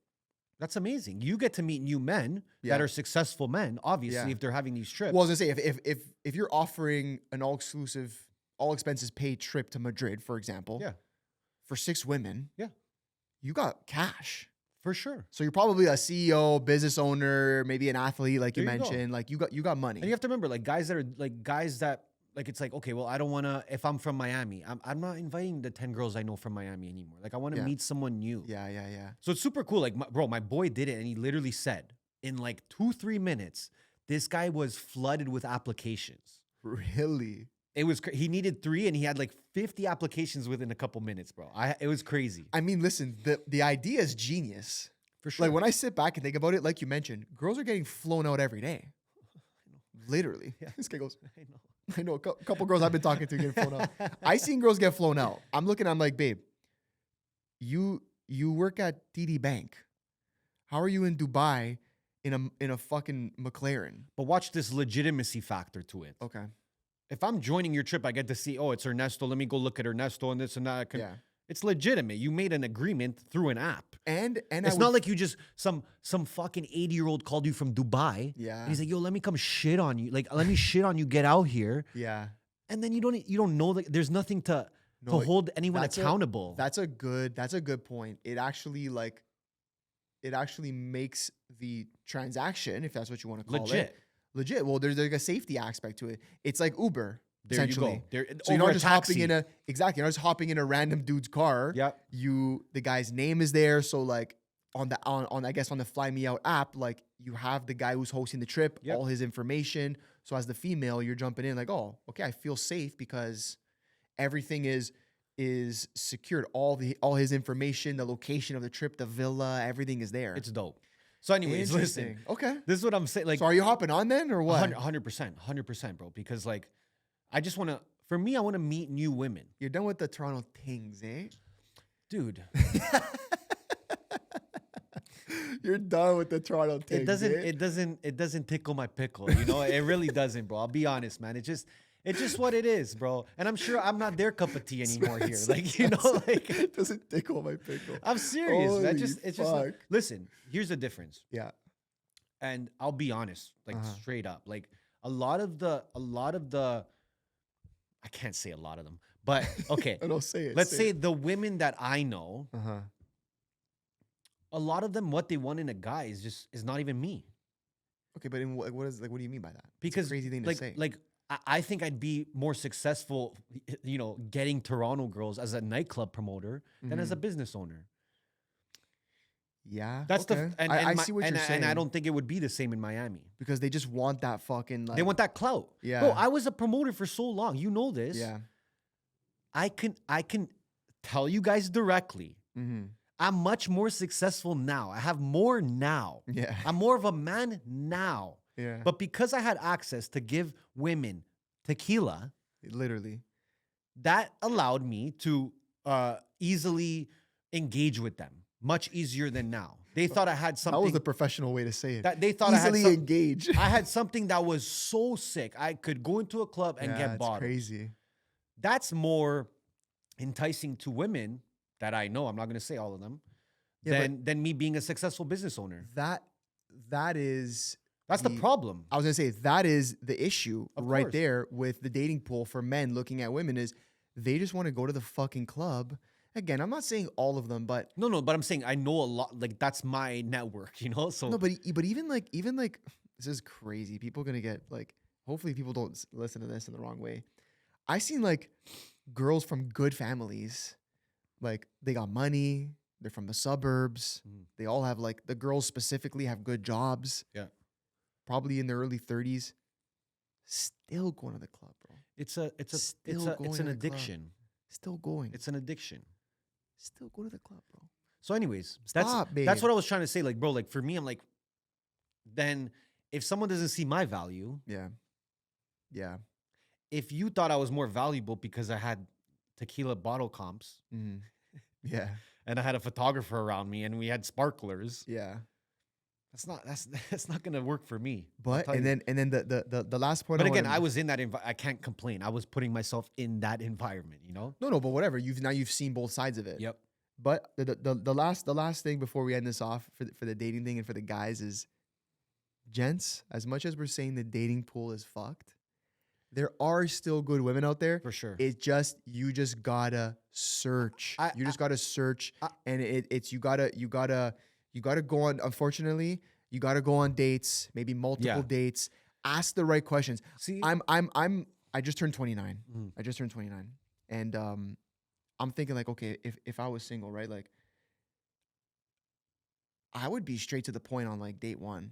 that's amazing. You get to meet new men Yeah. that are successful men, obviously, Yeah. if they're having these trips. Well, I was gonna say if you're offering an all exclusive, all expenses paid trip to Madrid, for example, Yeah. for 6 women, Yeah. you got cash. For sure. So you're probably a CEO, business owner, maybe an athlete, like you There you go. mentioned. Like you got money. And you have to remember, like guys that it's like, okay, well, I don't want to, if I'm from Miami, I'm not inviting the 10 girls I know from Miami anymore. Like I want to Yeah. meet someone new. Yeah. So it's super cool. Like, my boy did it, and he literally said in like 2-3 minutes, this guy was flooded with applications. Really? It was he needed 3, and he had like 50 applications within a couple minutes, bro. It was crazy. I mean, listen, the idea is genius. For sure. Like when I sit back and think about it, like you mentioned, girls are getting flown out every day. Literally. Yeah. This guy goes, I know. I know a couple girls I've been talking to getting flown out. I seen girls get flown out. I'm looking, I'm like, babe, you work at TD Bank. How are you in Dubai in a fucking McLaren? But watch this legitimacy factor to it. Okay. If I'm joining your trip, I get to see, oh, it's Ernesto. Let me go look at Ernesto and this and that. Yeah. It's legitimate. You made an agreement through an app. And It's not like you just some fucking 80-year-old called you from Dubai. Yeah. And he's like, yo, let me come shit on you. Like, let me shit on you. Get out here. Yeah. And then you don't know that there's nothing to No, hold anyone that's accountable. That's a good point. It actually makes the transaction, if that's what you want to call it. Legit. Legit. Well, there's like a safety aspect to it. It's like Uber. There you essentially. go. There, So you're over not a just taxi. you're not just hopping in a random dude's car. Yep. The guy's name is there. So like on I guess on the Fly Me Out app, like you have the guy who's hosting the trip, Yep. all his information. So as the female, you're jumping in like, oh, okay, I feel safe because everything is secured. All his information, the location of the trip, the villa, everything is there. It's dope. So anyways, listen. Interesting. Okay. This is what I'm saying. Like, So are you hopping on then or what? 100%, bro. Because like, I just want to. For me, I want to meet new women, You're done with the Toronto things, eh? dude. You're done with the Toronto things. It doesn't tickle my pickle. You know, it really doesn't, bro. I'll be honest, man. It's just what it is, bro. And I'm sure I'm not their cup of tea anymore here. Like, you know, like it doesn't tickle my pickle. I'm serious, man. Holy It's just like, fuck. listen, here's the difference. Yeah. And I'll be honest, like straight up. Like a lot of the I can't say a lot of them, but okay. I don't say it. Let's say the women that I know, Uh-huh. a lot of them, what they want in a guy is not even me. Okay, but what do you mean by that? It's a Because crazy thing to like say. like I think I'd be more successful, you know, getting Toronto girls as a nightclub promoter than as a business owner. Yeah. That's okay. I see what you're saying. And I don't think it would be the same in Miami. because they just want that fucking like They want that clout. Yeah. Bro, I was a promoter for so long. You know this. Yeah. I can tell you guys directly. Mm-hmm. I'm much more successful now. I have more now. Yeah. I'm more of a man now. Yeah. But because I had access to give women tequila, Literally. that allowed me to easily engage with them. Much easier than now. They thought I had something. That was the professional way to say it. that they thought Easily I had engage. I had something that was so sick. I could go into a club and get it's bottles. crazy. That's more enticing to women that I know. I'm not going to say all of them. Yeah, than me being a successful business owner. That is That's the problem. I was gonna say that is the issue Of right course. there with the dating pool for men looking at women is they just want to go to the fucking club. Again, I'm not saying all of them, but No, but I'm saying I know a lot. Like that's my network, you know. So no, but even like this is crazy. People are gonna get like. Hopefully, people don't listen to this in the wrong way. I seen like girls from good families, like they got money. They're from the suburbs. They all have like the girls specifically have good jobs. Yeah. Probably in their early 30s. Still going to the club, bro. it's Still an going to the club. addiction. Still going. It's an addiction. Still go to the club, bro. So, anyways, Stop, babe. that's what I was trying to say. Like, bro, like for me, I'm like, then if someone doesn't see my value, Yeah. Yeah. if you thought I was more valuable because I had tequila bottle comps Mm-hmm. Yeah. and I had a photographer around me and we had sparklers, Yeah. that's not gonna work for me. But tell and you. then the last point. But again, I was in that I can't complain. I was putting myself in that environment, you know? no, but whatever. You've seen both sides of it. Yep. But the last thing before we end this off for the dating thing and for the guys is, gents, as much as we're saying the dating pool is fucked, there are still good women out there. For sure. It's just you just gotta search. You just gotta search, and it's you gotta go on. Unfortunately, you gotta go on dates, maybe multiple dates. Ask the right questions. See, I just turned 29. Mhm. I just turned 29, and I'm thinking like, okay, if I was single, right, like I would be straight to the point on like date one.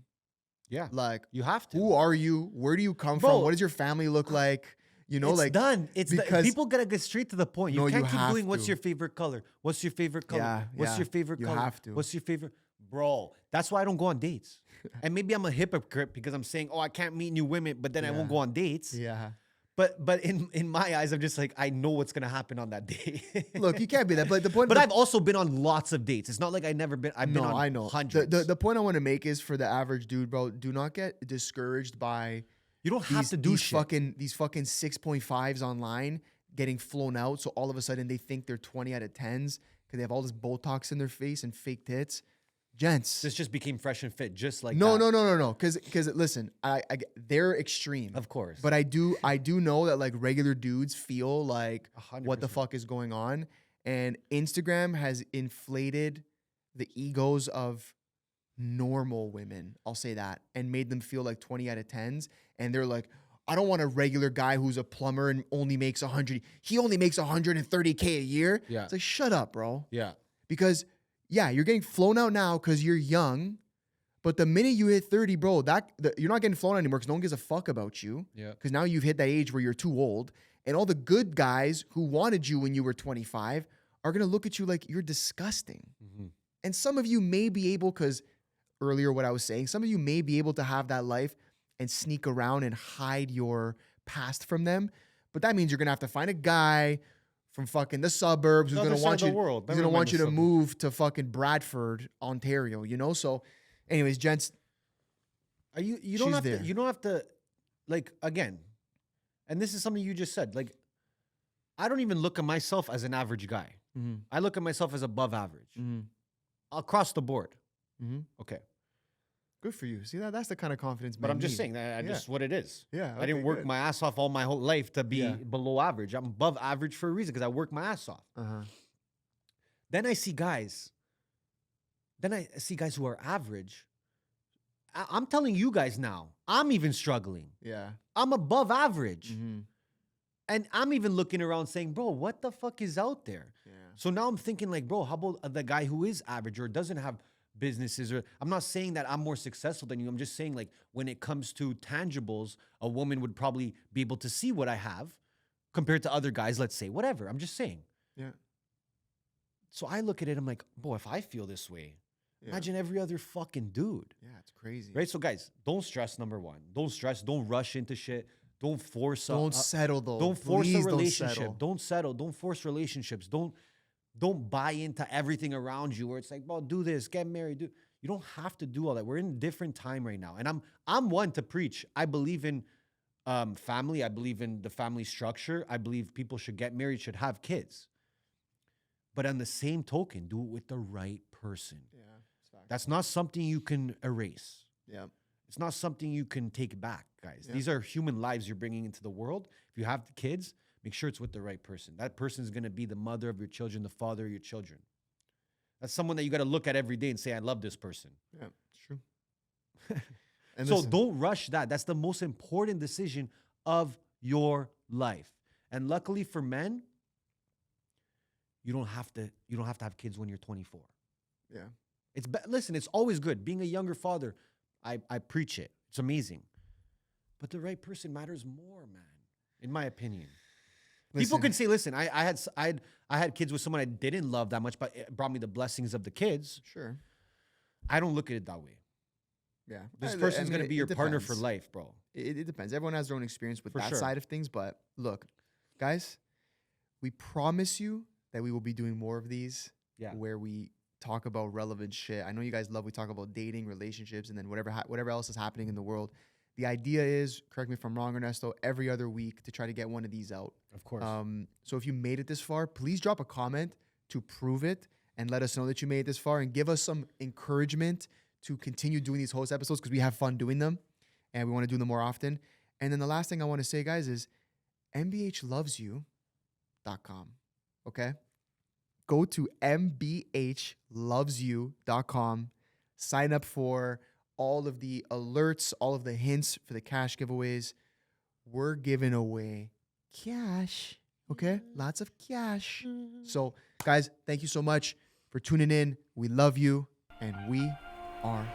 yeah, Like, you have to. who are you? Where do you come Bro, from? What does your family look like? You know, it's like done. because- People gotta get straight to the point. You No, you can't keep have doing what's to. your favorite color? What's your favorite color? Yeah, What's yeah, your favorite you color? have to. What's your favorite? Bro, that's why I don't go on dates. And maybe I'm a hypocrite because I'm saying, oh, I can't meet new women, but then I won't Yeah. go on dates. yeah. But in my eyes, I'm just like, I know what's gonna happen on that day. Look, you can't be that. But the point. But I've also been on lots of dates. It's not like I've been no, on I know. hundreds. The point I want to make is for the average dude, bro. Do not get discouraged by you don't have to do shit. these fucking 6.5s online getting flown out. So all of a sudden they think they're 20 out of 10s because they have all this Botox in their face and fake tits. Gents, This just became fresh and fit, just like no, that. no. Because listen, they're extreme, Of course. but I do know that like regular dudes feel like 100%. what the fuck is going on, and Instagram has inflated the egos of normal women. I'll say that, and made them feel like 20 out of 10s, and they're like, I don't want a regular guy who's a plumber and only makes 100. He only makes 130K a year. Yeah. It's like, shut up, bro. Yeah. Because yeah, you're getting flown out now because you're young. But the minute you hit 30, bro, you're not getting flown out anymore because no one gives a fuck about you. Yeah. Because now you've hit that age where you're too old. And all the good guys who wanted you when you were 25 are going to look at you like you're disgusting. Mm-hmm. And some of you may be able, because earlier what I was saying, some of you may be able to have that life and sneak around and hide your past from them. But that means you're going to have to find a guy from fucking the suburbs who's going to want you, who's going to want you to move to fucking Bradford, Ontario, you know? So anyways, gents, you don't have to, like, again, and this is something you just said, like, I don't even look at myself as an average guy. Mm-hmm. I look at myself as above average across the board. Mm-hmm. Okay. Good for you. See, that's the kind of confidence. But I'm just saying that just what it is. Yeah. I didn't work my ass off all my whole life to be below average. I'm above average for a reason because I work my ass off. Then I see guys. Who are average. I'm telling you guys now, I'm even struggling. Yeah. I'm above average. And I'm even looking around saying, bro, what the fuck is out there? Yeah. So now I'm thinking like, bro, how about the guy who is average or doesn't have businesses? Or I'm not saying that I'm more successful than you. I'm just saying like when it comes to tangibles, a woman would probably be able to see what I have compared to other guys, let's say, whatever. I'm just saying. Yeah. So I look at it, I'm like, boy, if I feel this way, imagine every other fucking dude. Yeah, it's crazy. Right? So guys, don't stress, number one. Don't stress. Don't rush into shit. Don't force. Don't settle though. Don't force Please a relationship. Don't settle. Don't force relationships. Don't buy into everything around you where it's like, well, do this, get married. You don't have to do all that. We're in a different time right now. And I'm one to preach. I believe in family. I believe in the family structure. I believe people should get married, should have kids. But on the same token, do it with the right person. Yeah. That's not something you can erase. Yeah. It's not something you can take back, guys. These are human lives you're bringing into the world. If you have kids, make sure it's with the right person. That person is going to be the mother of your children, the father of your children. That's someone that you got to look at every day and say, I love this person. Yeah, it's true. And so don't rush that. That's the most important decision of your life. And luckily for men, you don't have to have kids when you're 24. Yeah. Listen, it's always good. Being a younger father, I preach it. It's amazing. But the right person matters more, man, in my opinion. People can say, listen, I had kids with someone I didn't love that much, but it brought me the blessings of the kids. Sure. I don't look at it that way. Yeah. This person's going to be your partner for life, bro. It depends. Everyone has their own experience with that side of things. But look, guys, we promise you that we will be doing more of these where we talk about relevant shit. I know you guys love, we talk about dating, relationships, and then whatever else is happening in the world. The idea is, correct me if I'm wrong, Ernesto, every other week to try to get one of these out. Of course. So if you made it this far, please drop a comment to prove it and let us know that you made it this far and give us some encouragement to continue doing these host episodes because we have fun doing them and we want to do them more often. And then the last thing I want to say, guys, is mbhlovesyou.com. Okay? Go to mbhlovesyou.com. Sign up for all of the alerts, all of the hints for the cash giveaways. We're giving away cash. Okay? Lots of cash. So, guys, thank you so much for tuning in. We love you, and we are